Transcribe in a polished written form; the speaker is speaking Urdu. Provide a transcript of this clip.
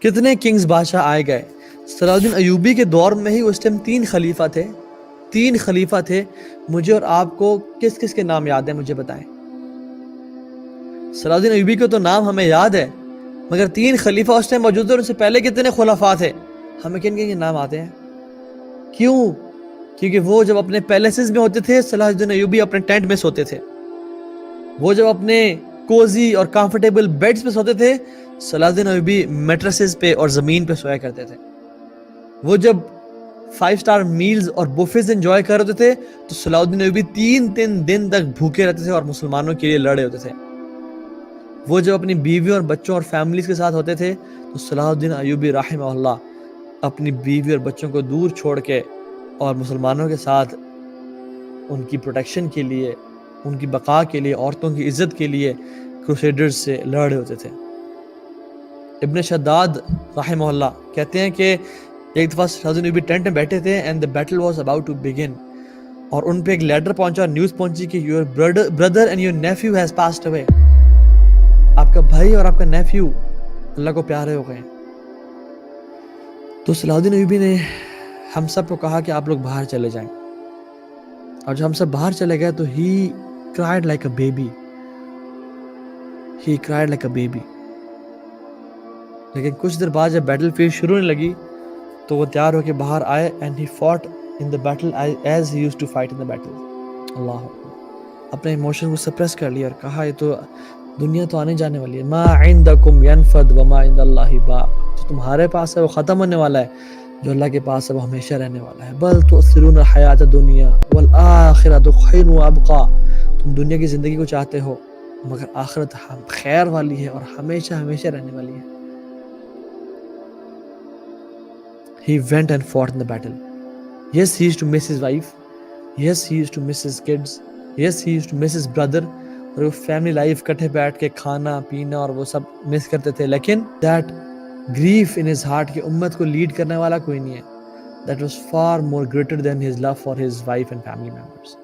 کتنے کنگز بادشاہ آئے گئے. صلاح الدین ایوبی کے دور میں ہی اس ٹائم 3 خلیفہ تھے. مجھے اور آپ کو کس کس کے نام یاد ہیں؟ مجھے بتائیں. صلاح الدین ایوبی کے تو نام ہمیں یاد ہے، مگر 3 خلیفہ اس ٹائم موجود تھے اور اس سے پہلے کتنے خلفاء تھے؟ ہمیں کن کے نام آتے ہیں؟ کیوں؟ کیونکہ وہ جب اپنے پیلیسز میں ہوتے تھے صلاح الدین ایوبی اپنے ٹینٹ میں سوتے تھے. وہ جب اپنے کوزی اور کمفرٹیبل بیڈز پہ سوتے تھے صلاح الدین ایوبی میٹریسز پہ اور زمین پہ سویا کرتے تھے. وہ جب 5 سٹار میلز اور بوفیز انجوائے کر رہے تھے تو صلاح الدین ایوبی 3 دن تک بھوکے رہتے تھے اور مسلمانوں کے لیے لڑے ہوتے تھے. وہ جب اپنی بیویوں اور بچوں اور فیملیز کے ساتھ ہوتے تھے تو صلاح الدین ایوبی رحمہ اللہ اپنی بیوی اور بچوں کو دور چھوڑ کے اور مسلمانوں کے ساتھ ان کی پروٹیکشن کے لیے، ان کی بقا کے لیے، عورتوں کی عزت کے لیے کروسیڈرز سے لڑ رہے ہوتے تھے. ابن شداد رحمہ اللہ کہتے ہیں کہ ایک دفعہ صلاح الدین ایوبی ٹینٹ میں بیٹھے تھے and the battle was about to begin، اور ان پہ ایک لیٹر پہنچا اور نیوز پہنچی کہ your brother and your nephew has passed away، آپ کا بھائی اور آپ کا نیفیو اللہ کو پیارے ہو گئے. تو صلاح الدین ایوبی نے ہم سب کو کہا کہ آپ لوگ باہر چلے جائیں، اور جب ہم سب باہر چلے گئے تو he cried like a baby. لیکن کچھ دیر بعد جب بیٹل فیلڈ شروع ہونے لگی تو وہ تیار ہو کے باہر آئے and he fought in the battle as he used to fight in the battle. اللہ اپنے ایموشن کو سپریس کر لیا اور کہا یہ تو دنیا تو آنے جانے والی ہے. ما عندکم ینفد وما عند اللہ باق، جو تمہارے پاس ہے وہ ختم ہونے والا ہے، جو اللہ کے پاس ہے وہ ہمیشہ رہنے والا ہے. بل تؤثرون الحیات الدنیا والآخرۃ خیر وابقا، تم دنیا کی زندگی کو چاہتے ہو مگر آخرت خیر والی ہے اور ہمیشہ ہمیشہ رہنے والی ہے. He went and fought in the battle. Yes, he used to miss his wife. Yes, he used to miss his kids. Yes, he used to miss his brother. اور وہ فیملی لائف کٹھے بیٹھ کے کھانا پینا اور وہ سب مس کرتے تھے. لیکن that grief in his heart کہ امت کو لیڈ کرنے والا کوئی نہیں ہے, that was far more greater than his love for his wife and family members.